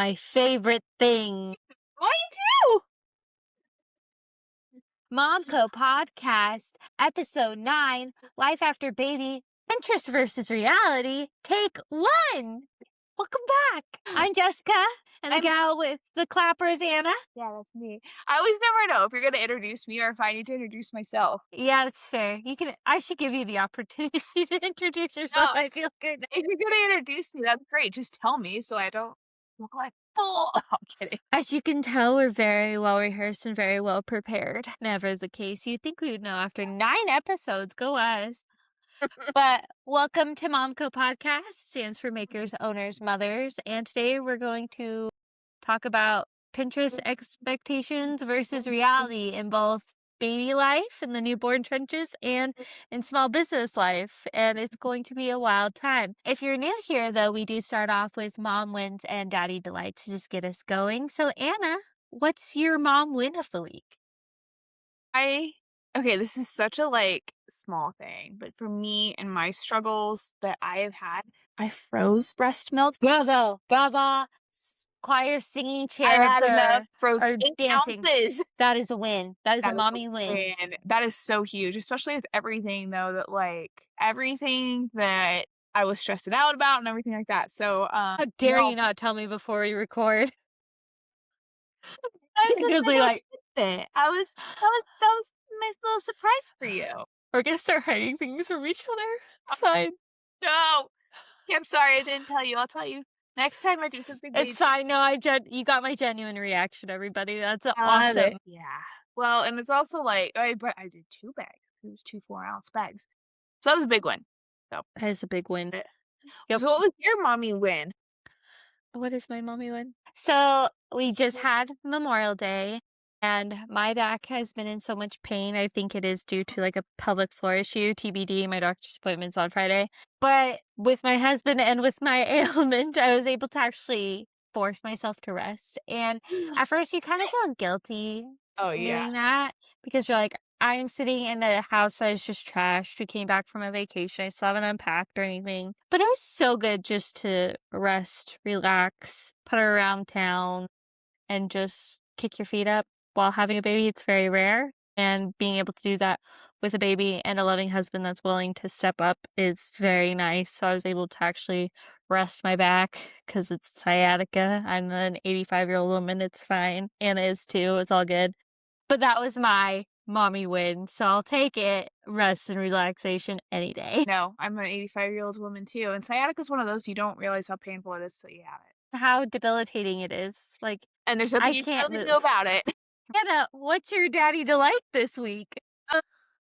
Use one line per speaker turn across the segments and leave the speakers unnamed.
my favorite thing.
Mine too!
Momco Podcast, Episode 9, Life After Baby, Pinterest versus Reality, Take 1. Welcome back. I'm Jessica, and the gal with the clapper is Anna.
Yeah, that's me. I always never know if you're going to introduce me or if I need to introduce myself.
Yeah, that's fair. I should give you the opportunity to introduce yourself.
No.
I feel good.
If you're going to introduce me, that's great. Just tell me so I don't look like a fool. I'm kidding.
As you can tell, we're very well rehearsed and very well prepared. Never the case. You'd think we would know after 9 episodes. Go us. But welcome to Momco Podcast. Stands for Makers, Owners, Mothers. And today we're going to talk about Pinterest expectations versus reality in both baby life in the newborn trenches and in small business life. And it's going to be a wild time. If you're new here, though, we do start off with mom wins and daddy delights to just get us going. So, Anna, what's your mom win of the week?
Okay, this is such a small thing, but for me and my struggles that I have had, I froze breast milk.
Bravo, bravo. Choir singing,
I
cherubs
had enough froze
are
8
dancing.
ounces.
That is a win. That is a
That is
mommy win.
and that is so huge, especially with everything though that everything that I was stressing out about and everything like that. So
How dare you not tell me before we record?
I was
Secretly like,
that was a nice little surprise for you.
we're gonna start hiding things from each other. It's fine.
No. Yeah, I'm sorry I didn't tell you. I'll tell you next time I do something.
It's fine. No, you got my genuine reaction, everybody. That's
Got it.
awesome.
Yeah. Well, and it's also I did 2 bags. It was 2 4-ounce bags. So that was a big one. So
That is a big win.
Yep. So what was your mommy win?
What is my mommy win? So we just had Memorial Day, and my back has been in so much pain. I think it is due to a pelvic floor issue, TBD. My doctor's appointment's on Friday. But with my husband and with my ailment, I was able to actually force myself to rest. And at first, you kind of feel guilty doing that because you're like, I'm sitting in a house that is just trashed. We came back from a vacation. I still haven't unpacked or anything. But it was so good just to rest, relax, put her around town, and just kick your feet up while having a baby. It's very rare. And being able to do that with a baby and a loving husband that's willing to step up is very nice. So I was able to actually rest my back because it's sciatica. I'm an 85-year-old woman. It's fine. Anna is too. It's all good. But that was my mommy win, so I'll take it. Rest and relaxation any day.
No, I'm an 85-year-old woman too, and sciatica is one of those you don't realize how painful it is till you have it.
How debilitating it is.
And there's nothing
I
you
can't
can
move.
do about it.
Anna, what's your daddy delight this week?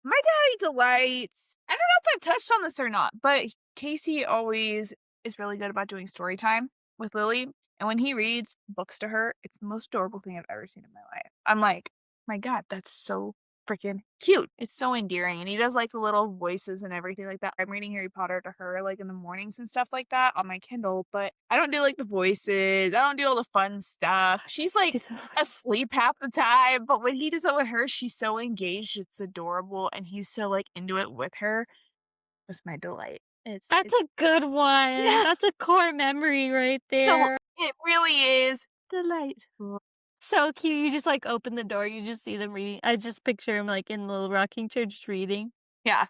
My daddy delights. I don't know if I've touched on this or not, but Casey always is really good about doing story time with Lily. And when he reads books to her, it's the most adorable thing I've ever seen in my life. I'm like, my God, that's so freaking cute. It's so endearing. And he does the little voices and everything like that. I'm reading Harry Potter to her in the mornings and stuff like that on my Kindle, but I don't do the voices. I don't do all the fun stuff. She's asleep half the time, but when he does it with her, she's so engaged. It's adorable. And he's so into it with her. That's my delight.
That's a good one.
Yeah.
That's a core memory right there.
So, it really is delightful.
So cute. You just open the door, you just see them reading. I just picture him in the little rocking chair just reading.
Yeah.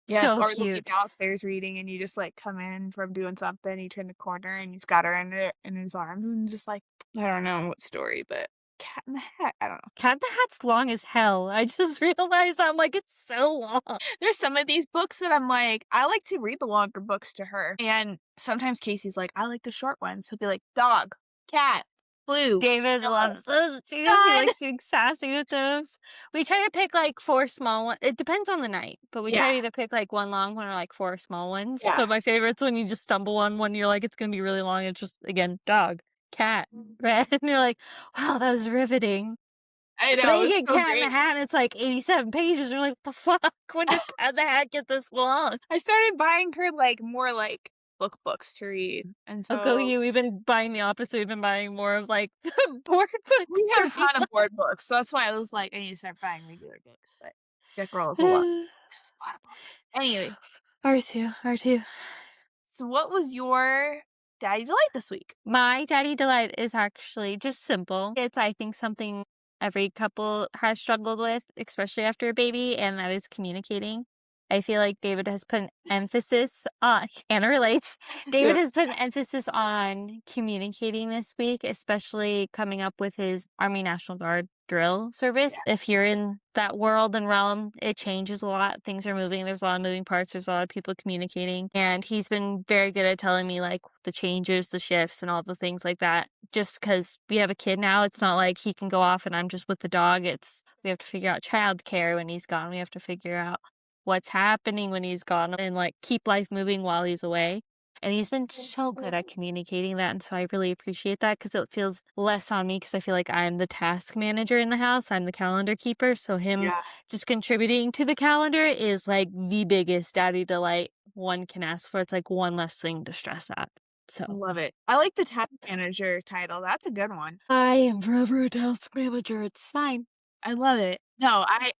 Yeah.
So
Or
cute.
downstairs reading and you just come in from doing something, you turn the corner and he's got her in his arms and just I don't know what story, but Cat in the Hat. I don't know.
Cat in the Hat's long as hell. I just realized it's so long.
There's some of these books that I'm I like to read the longer books to her. And sometimes Casey's I like the short ones. He'll be dog, cat, blue.
David loves those too.
God.
He likes being sassy with those. We try to pick 4 small ones. It depends on the night, but we try to either pick 1 long one or 4 small ones.
Yeah.
But my favorite's when you just stumble on one, you're it's gonna be really long. It's just again dog, cat, red, and you're wow, that was riveting.
I know.
But you get Cat in the Hat and it's 87 pages. You're what the fuck? When did Cat in the Hat get this long?
I started buying her more books to read. And so
go you. We've been buying the opposite. We've been buying more of board books.
We have a ton of board books. So that's why I was I need to start buying regular books. But that girl is a lot. Just a lot of books. Anyway.
Ours too.
So what was your Daddy delight this week?
My daddy delight is actually just simple. It's, I think, something every couple has struggled with, especially after a baby, and that is communicating. I feel like David has put an emphasis on Anna relates. David
Yeah.
has put an emphasis on communicating this week, especially coming up with his Army National Guard drill
Yeah.
service. If you're in that world and realm, it changes a lot. Things are moving. There's a lot of moving parts. There's a lot of people communicating. And he's been very good at telling me like the changes, the shifts, and all the things like that. Just because we have a kid now, it's not like he can go off and I'm just with the dog. It's we have to figure out childcare when he's gone. We have to figure out what's happening when he's gone and like keep life moving while he's away. And he's been so good at communicating that. And so I really appreciate that because it feels less on me because I feel like I'm the task manager in the house. I'm the calendar keeper. So him
Yeah.
just contributing to the calendar is like the biggest daddy delight one can ask for. It's like one less thing to stress at. So
Love it. I like the task manager title. That's a good one.
I am forever a task manager. It's fine.
I love it. No, I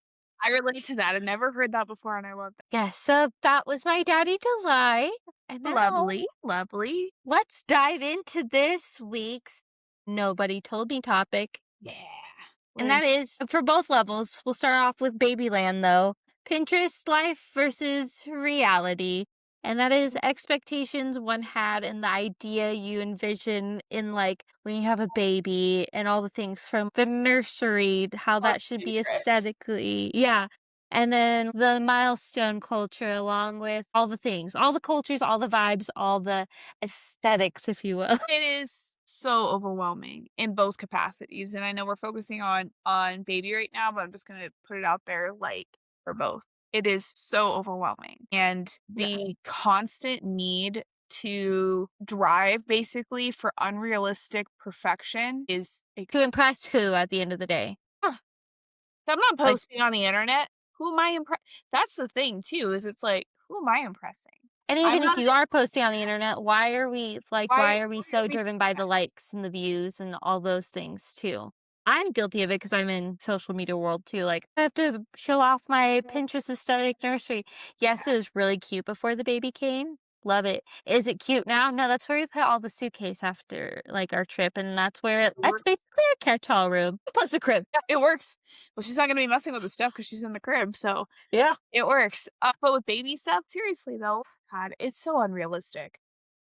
relate to that. I've never heard that before, and I love that.
Yes, so that was my daddy delight. And now
Lovely, lovely.
let's dive into this week's Nobody Told Me topic.
Yeah.
And
We're
that is for both levels. We'll start off with Babyland, though. Pinterest life versus reality. And that is expectations one had and the idea you envision in like when you have a baby and all the things from the nursery, how
on
that should
two
be
trips.
aesthetically. Yeah. And then the milestone culture, along with all the things, all the cultures, all the vibes, all the aesthetics, if you will.
It is so overwhelming in both capacities, and I know we're focusing on baby right now, but I'm just gonna put it out there, like, for both. It is so overwhelming, and
Yeah.
the constant need to drive basically for unrealistic perfection is
To impress who at the end of the day?
I'm not
Like,
posting on the internet. Who am I impre That's the thing too, is it's like, who am I impressing?
and
I'm
even if
not
you are posting on the internet, why are we
why are
so
we
driven by the likes and the views and all those things too? I'm guilty of it because I'm in social media world too. Like I have to show off my Pinterest aesthetic nursery. Yes, it was really cute before the baby came. Love it. Is it cute now? No, that's where we put all the suitcase after like our trip, and that's
works.
basically our catch-all room plus a crib.
Yeah, it works. Well, she's not gonna be messing with the stuff because she's in the crib, so
Yeah.
it works. But with baby stuff, seriously though, God, it's so unrealistic.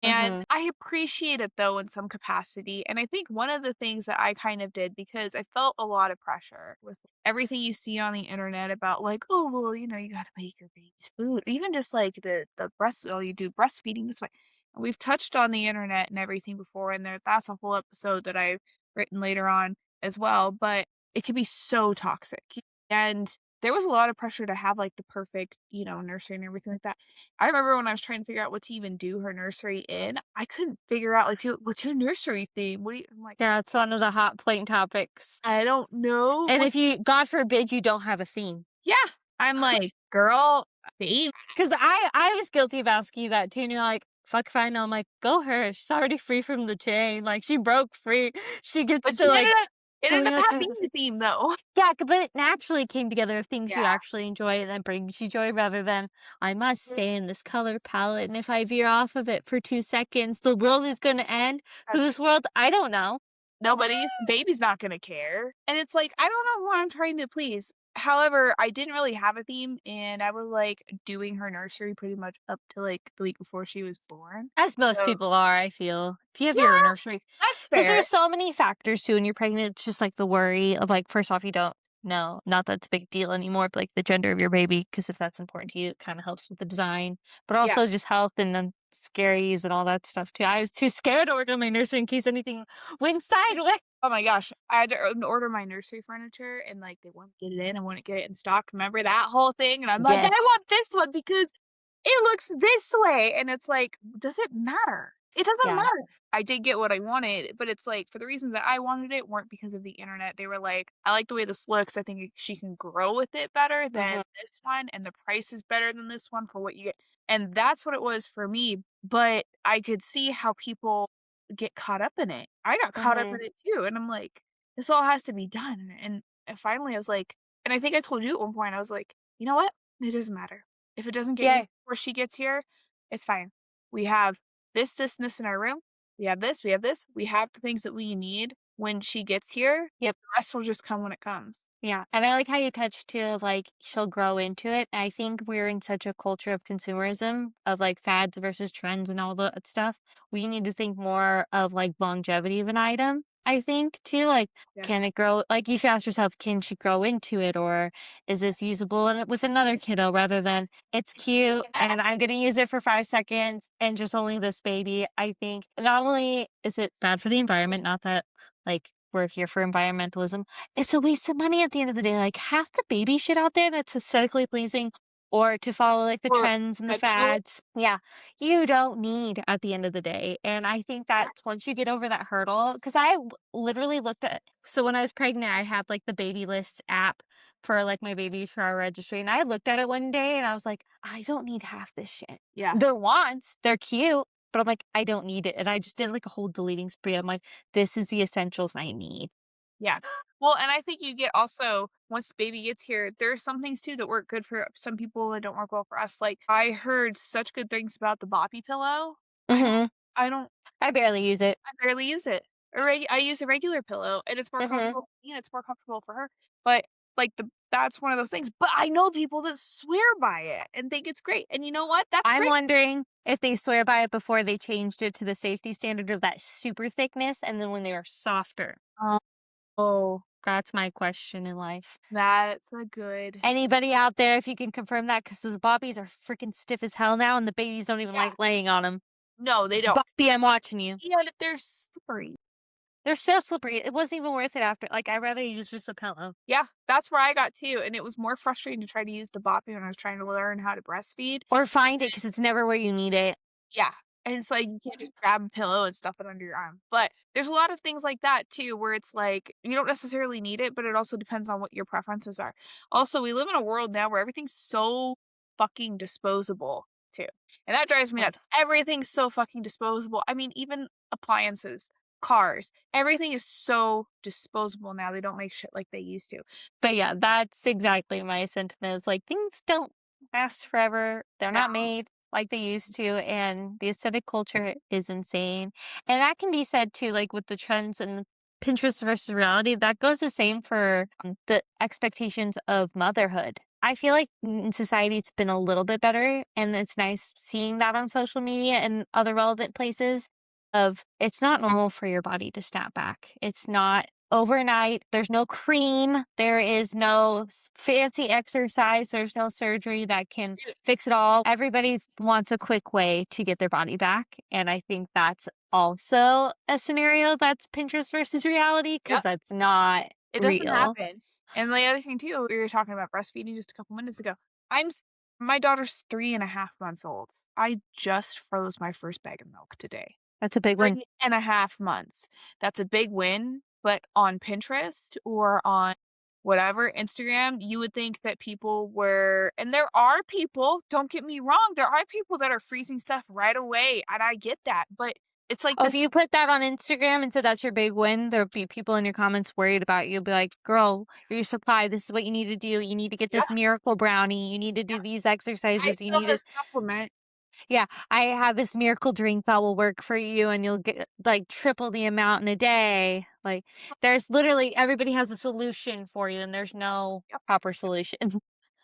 And
Mm-hmm.
I appreciate it though in some capacity. And I think one of the things that I kind of did because I felt a lot of pressure with everything you see on the internet about like, oh well, you gotta make your baby's food. Even just like the breast you do breastfeeding this way. And we've touched on the internet and everything before, and that's a whole episode that I've written later on as well. But it can be so toxic. And there was a lot of pressure to have like the perfect, nursery and everything like that. I remember when I was trying to figure out what to even do her nursery in, I couldn't figure out like people, what's your nursery theme? I'm like,
Yeah, it's one of the hot point topics.
I don't know
And
what.
if you, God forbid, you don't have a theme.
Yeah, I'm like, girl, babe.
'Cause I was guilty of asking you that too, and you're like, "Fuck, fine." I'm like, "Go her. She's already free from the chain. Like, she broke free. She gets
But
to, like,
it
go
ended up
outside."
having a theme though.
Yeah, but it naturally came together of things you
Yeah.
actually enjoy and that brings you joy rather than, "I must stay in this color palette, and if I veer off of it for 2 seconds, the world is gonna end."
That's
Whose world? I don't know.
Nobody's the baby's not gonna care. And it's like, I don't know who I'm trying to please. However, I didn't really have a theme, and I was, like, doing her nursery pretty much up to, like, the week before she was born.
As most
So
people are, I feel. If you have your
yeah,
nursery,
that's
because
fair.
there's so many factors too when you're pregnant, it's just, like, the worry of, like, first off, you don't know, not that's a big deal anymore, but, like, the gender of your baby, because if that's important to you, it kinda helps with the design, but
Yeah.
also just health and then scaries and all that stuff too. I was too scared to order my nursery in case anything went sideways.
Oh my gosh, I had to order my nursery furniture, and, like, they wouldn't get it in and wouldn't get it in stock. Remember that whole thing? And I'm like, "I
Yes.
want this one because it looks this way," and it's like, does it matter? It doesn't
Yeah.
matter. I did get what I wanted, but it's like, for the reasons that I wanted it weren't because of the internet. They were like, "I like the way this looks. I think she can grow with it better than
Mhm,
this one, and the price is better than this one for what you get." And that's what it was for me, but I could see how people get caught up in it. I got caught up
mhm.
in it too, and I'm like, "This all has to be done." And finally I was like, and I think I told you at one point, I was like, "You know what? It doesn't matter. If it doesn't get you
Yeah.
before she gets here, it's fine. We have this, and this in our room. we have this, we have this, we have the things that we need when she gets here.
Yep.
The rest will just come when it comes.
Yeah, and I like how you touched too of like she'll grow into it. I think we're in such a culture of consumerism of like fads versus trends and all that stuff. We need to think more of like longevity of an item. I think too, like
Yeah.
can it grow? Like you should ask yourself, can she grow into it, or is this usable with another kiddo rather than it's cute and I'm gonna use it for 5 seconds and just only this baby. I think not only is it bad for the environment, not that like we're here for environmentalism, it's a waste of money at the end of the day, like, half the baby shit out there that's aesthetically pleasing or to follow, like, the
Or
trends and the
conventional.
fads yeah, you don't need at the end of the day, and I think that once you get over that hurdle, because literally looked at so when I was pregnant, I had, like, the baby list app for, like, my baby shower registry, and I looked at it one day and I was like, "I don't need half this shit."
Yeah.
They're wants, they're cute, but I'm like, "I don't need it," and I just did, like, a whole deleting spree. I'm like, "This is the essentials I need."
Yeah. Well, and I think you get also once the baby gets here, there are some things too that work good for some people that don't work well for us. Like I heard such good things about the boppy pillow. I don't
Mhm.
I don't
I barely use it.
I barely use it. I use a regular pillow and it's more
Mhm.
comfortable for me and it's more comfortable for her. But like that's one of those things. But I know people that swear by it and think it's great. And you know what? That's
I'm
great.
wondering if they swear by it before they changed it to the safety standard of that super thickness, and then when they are softer.
Oh,
That's my question in life.
that's a good.
Anybody out there, if you can confirm that, because those bobbies are freaking stiff as hell now, and the babies don't even
Yeah.
like laying on them.
No, they don't.
Boppy, I'm watching you.
And they're slippery.
They're so slippery. It wasn't even worth it after. Like, I'd rather use just a pillow
Yeah, that's where I got too, and it was more frustrating to try to use the boppy when I was trying to learn how to breastfeed.
or find it because it's never where you need it.
Yeah, and it's like you can't just grab a pillow and stuff it under your arm. But there's a lot of things like that too, where it's like you don't necessarily need it, but it also depends on what your preferences are. Also, we live in a world now where everything's so fucking disposable too, and that drives me
Oh.
nuts. Everything's so fucking disposable. I mean, even appliances, cars, everything is so disposable now. They don't make shit like they used to.
But yeah, that's exactly my sentiment. It's like things don't last forever. They're
No,
not made like they used to, and the aesthetic culture is insane. And that can be said too, like with the trends and Pinterest versus reality. That goes the same for the expectations of motherhood. I feel like in society it's been a little bit better, and it's nice seeing that on social media and other relevant places. Of it's not normal for your body to snap back. It's not overnight. There's no cream. There is no fancy exercise. There's no surgery that can fix it all. Everybody wants a quick way to get their body back. And I think that's also a scenario that's Pinterest versus reality because
yep.
that's not
It doesn't
real.
happen. And the other thing too, we were talking about breastfeeding just a couple minutes ago. I'm my daughter's 3.5 months old. I just froze my first bag of milk today.
That's a big one.
3.5 months. That's a big win, but on Pinterest or on whatever, Instagram, you would think that people were and there are people, don't get me wrong, there are people that are freezing stuff right away, and I get that, but it's like
Oh, if
this.
you put that on Instagram and said that's your big win, there'll be people in your comments worried about you. You'll be like, girl, your supply, this is what you need to do. You need to get
Yeah,
this miracle brownie. You need to
yeah.
do these
I
exercises. You
still
need to
have supplement.
yeah, I have this miracle drink that will work for you and you'll get like triple the amount in a day. Like there's literally everybody has a solution for you and there's no
Yep.
proper solution.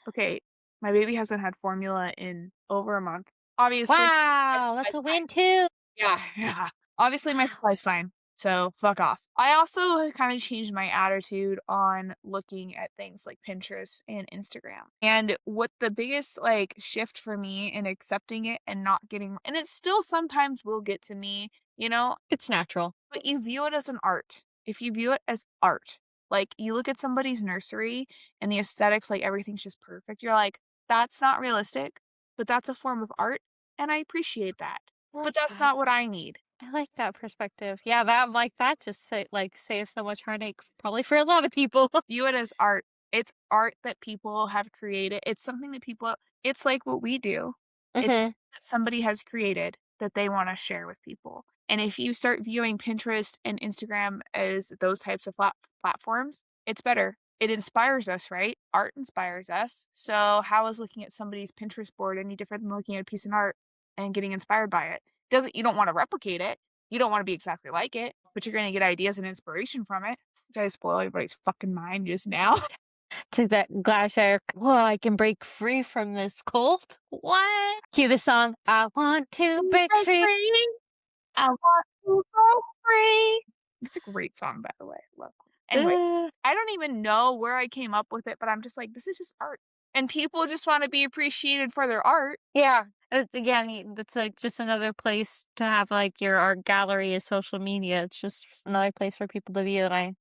Okay, my baby hasn't had formula in over a month. Obviously, my
Wow, that's
supply's
a
fine.
win too.
Yeah, yeah. Obviously, my supply's fine, so fuck off. I also kinda changed my attitude on looking at things like Pinterest and Instagram, and what the biggest, like, shift for me in accepting it and not getting and it still sometimes will get to me, you know,
It's natural.
but you view it as an art. If you view it as art, like, you look at somebody's nursery and the aesthetics, like, everything's just perfect, you're like, "That's not realistic, but that's a form of art, and I appreciate that.
I
But
like
that's
that.
not what I need."
I like that perspective. Yeah, that just saves so much heartache probably for a lot of people.
View it as art. It's art that people have created. It's something that people it's like what we do. It's
Mhm.
that somebody has created that they wanna share with people. And if you start viewing Pinterest and Instagram as those types of platforms, it's better. It inspires us, right? Art inspires us. So how is looking at somebody's Pinterest board any different than looking at a piece of art and getting inspired by it? Doesn't you don't wanna replicate it, You don't wanna be exactly like it, but you're gonna get ideas and inspiration from it. Did I spoil everybody's fucking mind just now?
To that glass shower. Whoa, I can break free from this cult. What? Cue the song. I want to
To
break
break
free.
free, I want to go free. It's a great song, by the way. Love it. Anyway,
Uh,
I don't even know where I came up with it, but I'm just like, this is just art. And people just wanna be appreciated for their art.
yeah. It's again, that's like just another place to have like your art gallery is social media. It's just another place for people to view, and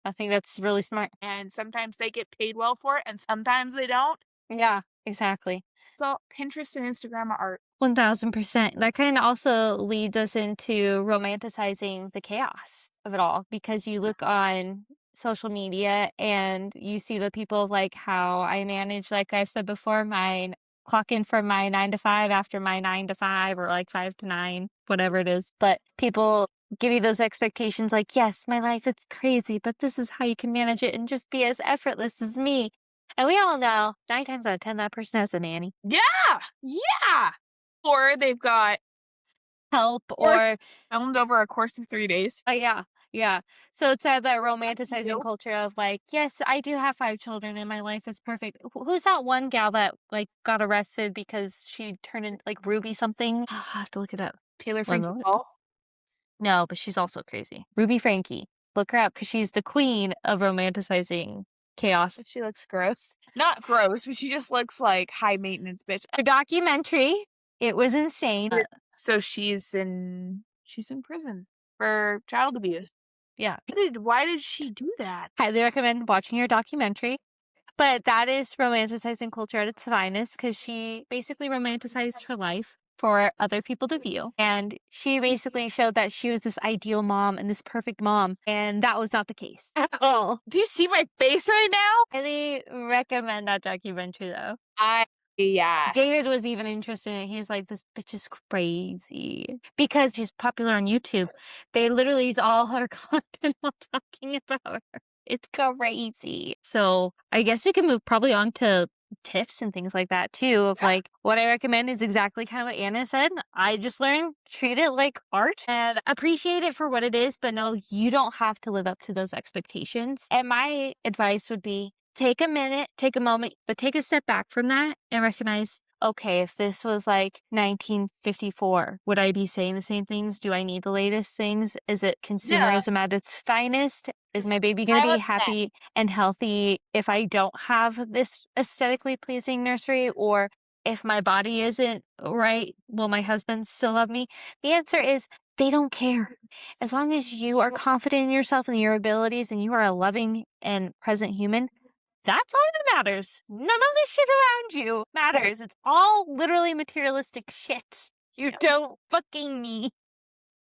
I think that's really smart.
And sometimes they get paid well for it, and sometimes they don't.
Yeah, exactly.
So Pinterest and Instagram are art.
1000%. That kind of also leads us into romanticizing the chaos of it all because you look on social media and you see the people like how I manage, like I've said before, my clock in from my 9 to 5 after my 9 to 5 or like 5 to 9, whatever it is. But people give you those expectations like, yes, my life is crazy, but this is how you can manage it and just be as effortless as me. And we all know 9 times out of 10, that person has a nanny.
Yeah! Yeah! Or they've got
Help
course
or
filmed over a course of 3 days.
yeah, yeah. So it's that romanticizing
You.
culture of like, yes, I do have 5 children and my life is perfect. Who's that one gal that like got arrested because she turned into like Ruby something? I have to look it up.
Taylor
One
Frankie
moment.
Paul.
No, but she's also crazy. Ruby Frankie. Look her up because she's the queen of romanticizing chaos.
She looks gross. Not gross, but she just looks like high maintenance bitch.
Her documentary, it was insane.
So she's in prison for child abuse.
Yeah,
Why did she do that?
highly recommend watching her documentary. But that is romanticizing culture at its finest because she basically romanticized her life for other people to view. And she basically showed that she was this ideal mom and this perfect mom. And that was not the case at all.
Do you see my face right now?
Highly recommend that documentary though.
I yeah.
David was even interested in it. He's like, this bitch is crazy. Because she's popular on YouTube. They literally use all her content while talking about her. It's crazy. So I guess we can move probably on to tips and things like that too. Of
Yeah.
like what I recommend is exactly kind of what Anna said. I just learned treat it like art and appreciate it for what it is, but no, you don't have to live up to those expectations. And my advice would be take a minute, take a moment, but take a step back from that and recognize, okay, if this was like 1954, would I be saying the same things? Do I need the latest things? Is it
Yeah.
consumerism at its finest? Is
It's
my baby going to be
5%.
happy and healthy if I don't have this aesthetically pleasing nursery? Or if my body isn't right, will my husband still love me? The answer is they don't care. As long as you are confident in yourself and your abilities and you are a loving and present human, that's all that matters. None of this shit around you matters. It's all literally materialistic shit. You
Yep.
don't fucking need.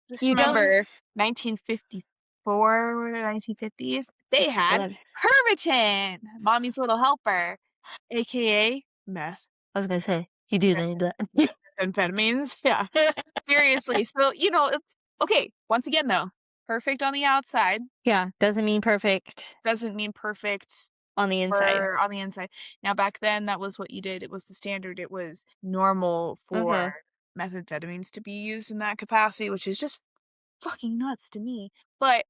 Just
You don't.
remember 1954 or 1950s, they
Let's
had
let.
Pervitin, Mommy's Little Helper, AKA meth,
I was gonna say you do need that.
amphetamines. Yeah. Seriously. So, it's okay. Once again, though, perfect on the outside
Yeah, doesn't mean perfect
doesn't mean perfect
on the inside.
or on the inside. Now, back then, that was what you did. It was the standard. It was normal for
Mhm.
methamphetamines to be used in that capacity, which is just fucking nuts to me. But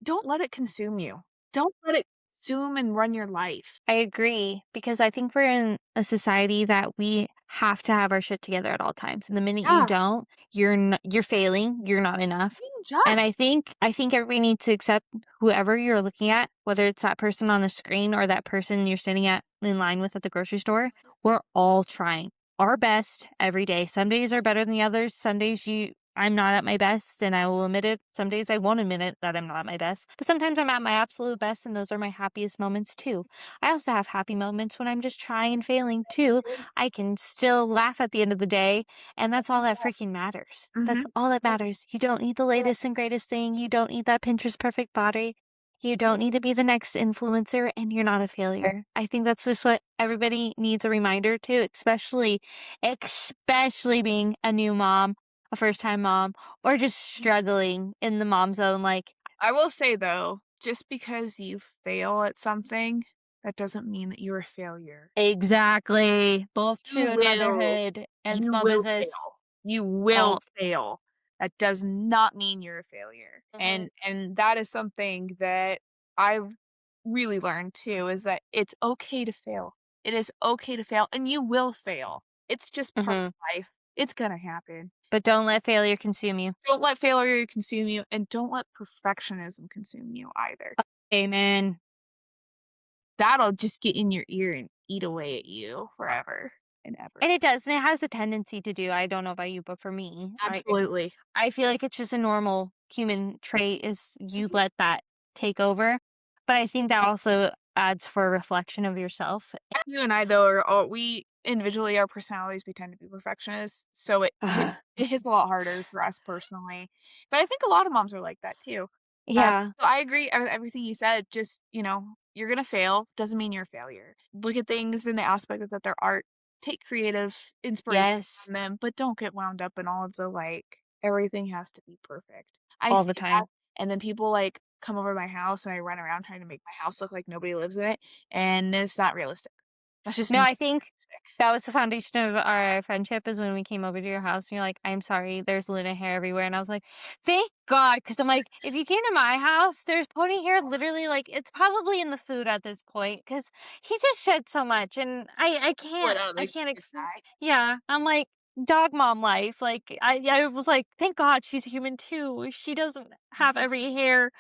don't let it consume you. Don't let it consume and run your life.
I agree because I think we're in a society that we have to have our shit together at all times. And the minute you
Yeah,
don't, you're failing, you're not enough.
being
And
judged.
I think everybody needs to accept whoever you're looking at, whether it's that person on the screen or that person you're standing at in line with at the grocery store. We're all trying our best every day. Some days are better than the others. Some days I'm not at my best and I will admit it. Some days I won't admit it that I'm not at my best. But sometimes I'm at my absolute best and those are my happiest moments too. I also have happy moments when I'm just trying and failing too. I can still laugh at the end of the day, and that's all that freaking matters. That's
Mhm.
all that matters. You don't need the latest and greatest thing. You don't need that Pinterest perfect body. You don't need to be the next influencer, and you're not a failure. I think that's just what everybody needs a reminder to, especially being a new mom, a first time mom, or just struggling in the mom zone. Like,
I will say though, just because you fail at something, that doesn't mean that you're a failure.
exactly. Both
You
true in
will
motherhood and
you
small
will
business.
fail. You will
All
fail. That does not mean you're a failure.
Mhm.
And that is something that I've really learned too, is that it's okay to fail. It is okay to fail, and you will fail. It's just part
Mhm.
of life. It's gonna happen.
But don't let failure consume you.
Don't let failure consume you, and don't let perfectionism consume you either.
Amen.
That'll just get in your ear and eat away at you forever and ever.
And it does, and it has a tendency to do. I don't know about you, but for me,
Absolutely.
I feel like it's just a normal human trait is you
Mhm.
let that take over. But I think that also adds for a reflection of yourself.
You and I, though, are all we individually, our personalities, we tend to be perfectionists, so it hits a lot harder for us personally. But I think a lot of moms are like that too.
Yeah.
So I agree with everything you said. Just, you're gonna fail, doesn't mean you're a failure. Look at things in the aspect of that they're art. Take creative inspiration
Yes.
from them, but don't get wound up in all of the, everything has to be perfect. I
All
say
the
that,
time.
and then people, come over to my house, and I run around trying to make my house look like nobody lives in it, and it's not realistic. That's just
No,
not
I think
realistic.
that was the foundation of our friendship is when we came over to your house and you're like, "I'm sorry, there's Luna hair everywhere." And I was like, "Thank God," because 'cause I'm like, "If you came to my house, there's pony hair literally like it's probably in the food at this point because he just shed so much and I
Pull it
can't
out of
I
the
can't
kid's
ex
eye.
yeah, I'm like, dog mom life, like, I was like, "Thank God she's human too. She doesn't have every hair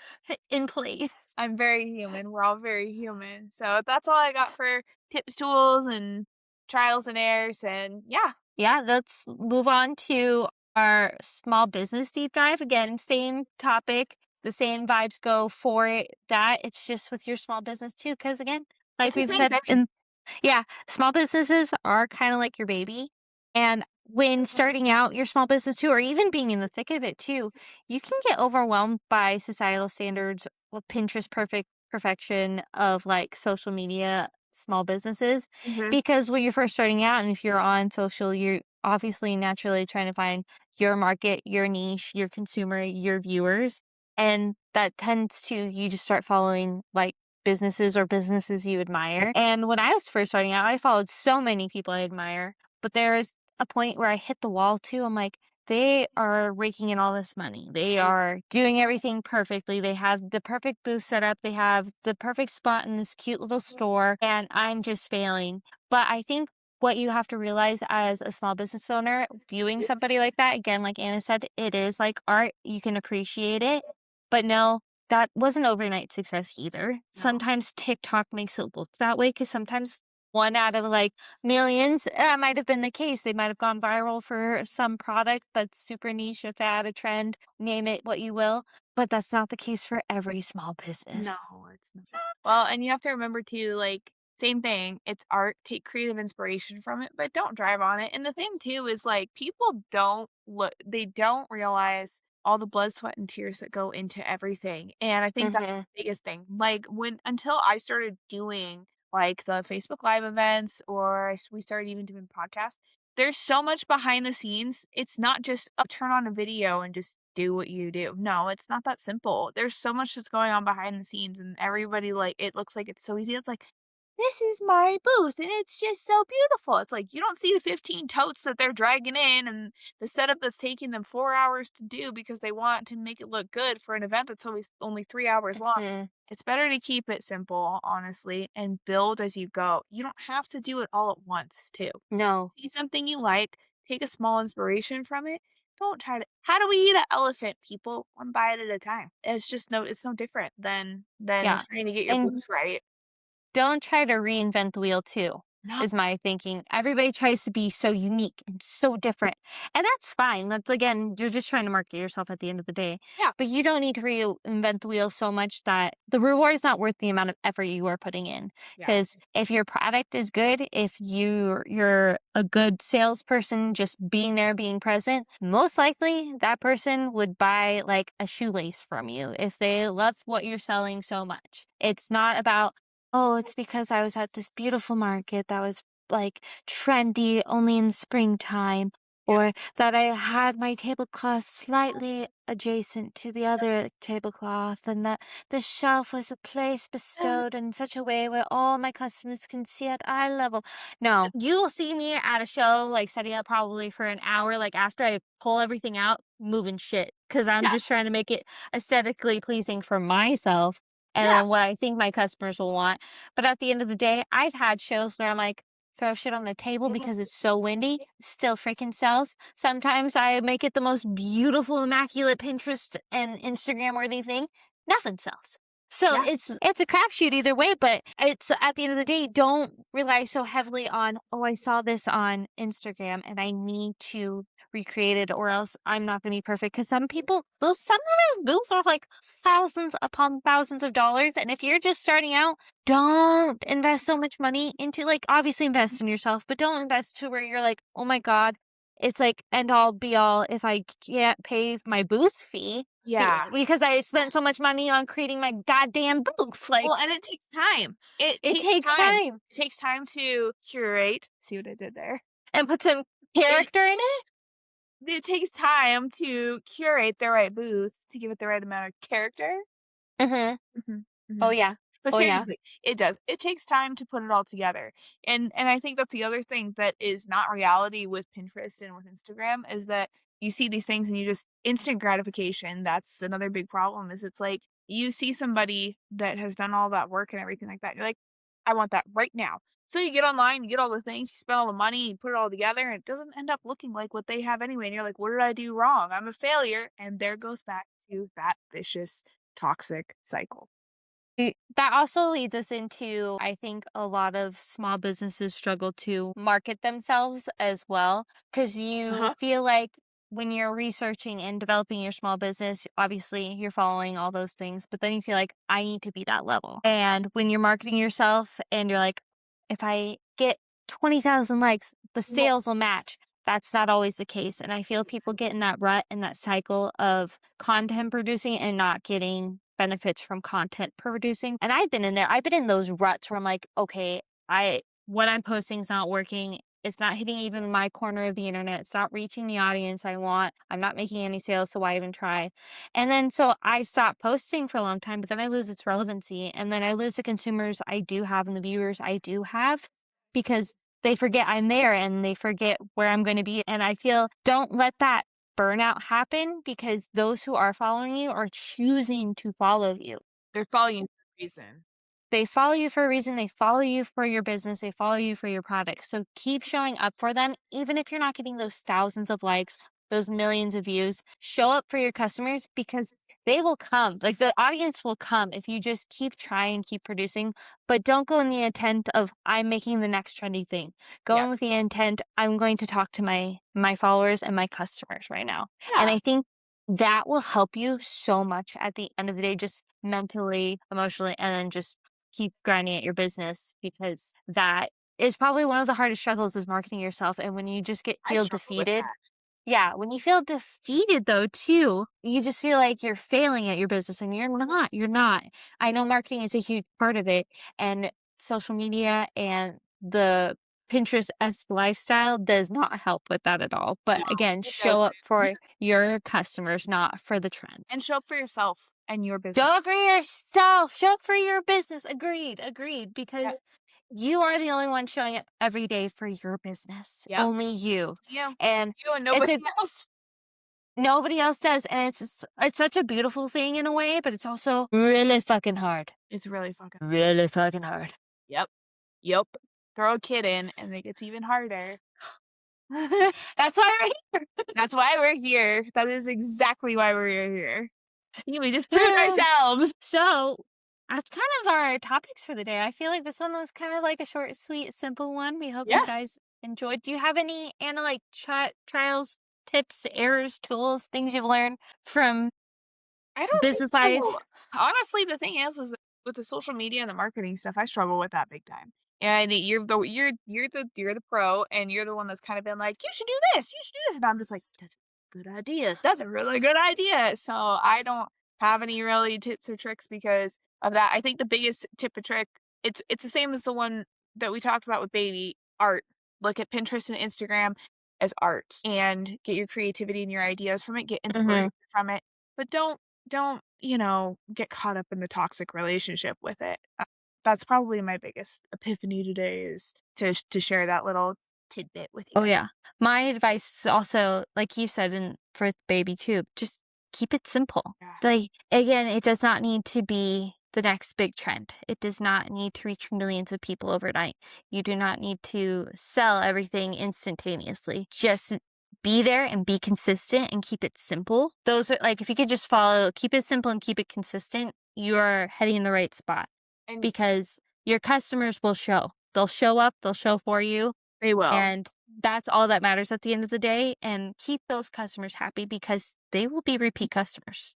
in place."
I'm very human. We're all very human. So that's all I got for tips, tools, and trials and errors. And yeah,
Yeah, let's move on to our small business deep dive. Again, same topic, the same vibes go for that. It's just with your small business too, because again,
it's
like
the
we've
same
said
thing.
in yeah, small businesses are kind of like your baby. And when starting out your small business too, or even being in the thick of it too, you can get overwhelmed by societal standards with Pinterest perfection of like social media small businesses.
Mhm.
Because when you're first starting out and if you're on social, you're obviously naturally trying to find your market, your niche, your consumer, your viewers. And that tends to you just start following like businesses or businesses you admire. And when I was first starting out, I followed so many people I admire, but there's a point where I hit the wall too. I'm like, they are raking in all this money. They are doing everything perfectly. They have the perfect booth set up. They have the perfect spot in this cute little store, and I'm just failing. But I think what you have to realize as a small business owner, viewing somebody like that, again, like Anna said, it is like art. You can appreciate it. But no, that wasn't overnight success either.
No.
Sometimes TikTok makes it look that way because sometimes one out of like millions, that might have been the case. They might have gone viral for some product that's super niche, a fad, a trend, name it what you will. But that's not the case for every small
No,
business.
it's not. Well, and you have to remember too, same thing. It's art. Take creative inspiration from it, but don't drive on it. And the thing too is people don't look. They don't realize all the blood, sweat, and tears that go into everything. And I think that's
Mm-hmm.
the biggest thing. Like when until I started doing the Facebook Live events, or we started even doing podcasts. There's so much behind the scenes. It's not just turn on a video and just do what you do. No, it's not that simple. There's so much that's going on behind the scenes, and everybody it looks like it's so easy. It's like, this is my booth and it's just so beautiful. It's like you don't see the 15 totes that they're dragging in and the setup that's taking them 4 hours to do because they want to make it look good for an event that's always only 3 hours long.
Hmm.
It's better to keep it simple, honestly, and build as you go. You don't have to do it all at once, too.
No.
See something you like, take a small inspiration from it. Don't try to. How do we eat an elephant, people? One bite at a time. It's no different than
Yeah.
trying to get your
And
boots right.
don't try to reinvent the wheel too,
No.
is my thinking. Everybody tries to be so unique and so different. And that's fine. That's again, you're just trying to market yourself at the end of the day.
Yeah.
But you don't need to reinvent the wheel so much that the reward is not worth the amount of effort you are putting in.
Yeah.
Because if your product is good, if you're a good salesperson, just being there, being present, most likely that person would buy like a shoelace from you if they love what you're selling so much. It's not about oh, it's because I was at this beautiful market that was like trendy only in springtime.
Yep.
or that I had my tablecloth slightly adjacent to the other tablecloth, and that the shelf was a place bestowed in such a way where all my customers can see at eye level. No, you will see me at a show, like setting up probably for an hour, like after I pull everything out, moving shit, because I'm
Yeah.
just trying to make it aesthetically pleasing for myself and
Yeah.
then what I think my customers will want. But at the end of the day, I've had shows where I'm like, throw shit on the table because it's so windy, still freaking sells. Sometimes I make it the most beautiful, immaculate Pinterest and Instagram worthy thing. Nothing sells. So
Yeah.
it's a crapshoot either way, but it's at the end of the day, don't rely so heavily on, oh, I saw this on Instagram and I need to recreate it or else I'm not gonna be perfect. Cause some of those booths are like thousands upon thousands of dollars. And if you're just starting out, don't invest so much money into like obviously invest in yourself, but don't invest to where you're like, "Oh my god, it's like end all be all if I can't pay my booth fee
Yeah.
because I spent so much money on creating my goddamn booth." Like
Well, and it takes time. It
it
takes
takes
time.
time
It takes time to curate. See what I did there?
and put some
It
character in it.
it takes time to curate the right booth to give it the right amount of character.
Mhm.
Mhm,
Oh
mhm.
yeah.
But
Oh yeah.
seriously, it does. It takes time to put it all together. And I think that's the other thing that is not reality with Pinterest and with Instagram is that you see these things and you just instant gratification. That's another big problem is it's like you see somebody that has done all that work and everything like that. You're like, I want that right now. So you get online, you get all the things, you spend all the money, you put it all together, and it doesn't end up looking like what they have anyway. And you're like, what did I do wrong? I'm a failure. And there goes back to that vicious, toxic cycle.
That also leads us into, I think a lot of small businesses struggle to market themselves as well, because you
Uh-huh.
feel like when you're researching and developing your small business, obviously you're following all those things, but then you feel like I need to be that level. And when you're marketing yourself and you're like, if I get 20,000 likes, the sales will match. That's not always the case. And I feel people get in that rut and that cycle of content producing and not getting benefits from content producing. And I've been in there. I've been in those ruts where I'm like, okay, what I'm posting is not working. It's not hitting even my corner of the internet. It's not reaching the audience I want. I'm not making any sales, so why even try? And then so I stopped posting for a long time, but then I lose its relevancy. And then I lose the consumers I do have and the viewers I do have because they forget I'm there and they forget where I'm going to be. And I feel don't let that burnout happen because those who are following you are choosing to follow you.
They're following you for a reason.
They follow you for a reason. They follow you for your business. They follow you for your product. So keep showing up for them, even if you're not getting those thousands of likes, those millions of views. Show up for your customers because they will come. Like the audience will come if you just keep trying, keep producing, but don't go in the intent of I'm making the next trendy thing. Go
Yeah.
in with the intent I'm going to talk to my followers and my customers right now. And
Yeah.
I think that will help you so much at the end of the day, just mentally, emotionally, and then just keep grinding at your business because that is probably one of the hardest struggles is marketing yourself. And when you just
I
feel
struggle with
defeated,
that.
yeah, when you feel defeated though too, you just feel like you're failing at your business and you're not. I know marketing is a huge part of it and social media and the Pinterest-esque lifestyle does not help with that at all. But
No,
again,
it
show up
doesn't.
for your customers, not for the trend.
And show up for yourself and your
Show
business.
up for yourself. Show up for your business. Agreed. Agreed.
Yep.
Because you are the only one showing up every day for your business.
Yep.
Only you.
You.
And
You and
it's
nobody
a
else.
nobody else does. And it's such a beautiful thing in a way, but it's also really fucking hard.
It's really fucking
Really fucking hard.
Yep. Yep. Throw a kid in and it gets even harder.
That's why we're
That's why we're here. That is exactly why we're here. See, we just proved
here.
ourselves.
So that's kind of our topics for the day. I feel like this one was kind of like a short, sweet, simple one. We hope you
Yeah.
guys enjoyed. Do you have any, Anna, like trials, tips, errors, tools, things you've learned from
I don't think
business life?
so. Honestly, the thing is with the social media and the marketing stuff, I struggle with that big time. And you're the pro, and you're the one that's kind of been like, you should do this, you should do this, and I'm just like, that's a good idea. That's a really good idea. So I don't have any really tips or tricks because of that. I think the biggest tip or trick, it's the same as the one that we talked about with baby art. Look at Pinterest and Instagram. as art and get your creativity and your ideas from it, get
Mhm.
inspiration from it, but don't, get caught up in the toxic relationship with it. That's probably my biggest epiphany today is to share that little tidbit with you
Oh,
guys.
yeah. My advice is also, like you said, and for the baby too, just keep it simple.
Yeah.
Like, again, it does not need to be the next big trend. It does not need to reach millions of people overnight. You do not need to sell everything instantaneously. Just be there and be consistent and keep it simple. Those are like, if you could just follow, keep it simple and keep it consistent, you are heading in the right spot
And
because your customers will show. They'll show up, they'll show for you,
they will.
and that's all that matters at the end of the day, and keep those customers happy because they will be repeat customers.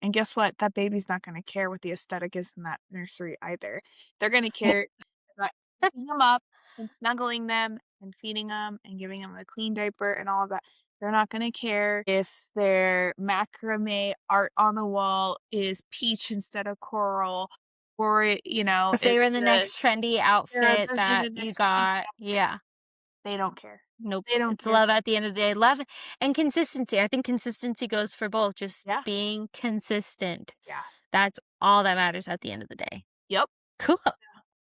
And guess what? That baby's not gonna care what the aesthetic is in that nursery either. They're gonna care about picking them up and snuggling them and feeding them and giving them a clean diaper and all of that. They're not gonna care if their macrame art on the wall is peach instead of coral or,
If
if
they were in the next trendy outfit
they're
that
the
you
next trendy
got,
outfit.
yeah,
They don't care.
nope.
They don't
It's
care.
love at the end of the day. Love and consistency. I think consistency goes for both, just
Yeah,
being consistent.
yeah.
That's all that matters at the end of the day.
Yep.
Cool.
This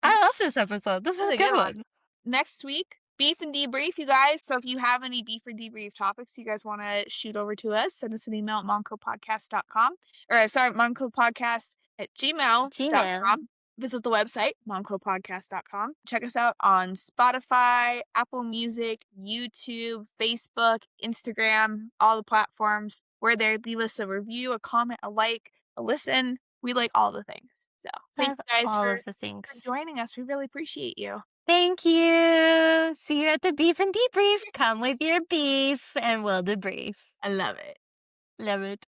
I love this episode. This is
is
a
a good
good
one.
one.
Next week, beef and debrief, you guys. So if you have any beef or debrief topics you guys want to shoot over to us, send us an email at moncopodcast.com. Or sorry, moncopodcast at
Gmail.
gmail.com. Visit the website, moncopodcast.com. Check us out on Spotify, Apple Music, YouTube, Facebook, Instagram, all the platforms. We're there. Leave us a review, a comment, a like, a listen. We like all the things. So thank
Love
you guys
all
for
of the things.
joining us. We really appreciate you.
Thank you. See you at the beef and debrief. Come with your beef and we'll debrief.
I love it.
Love it.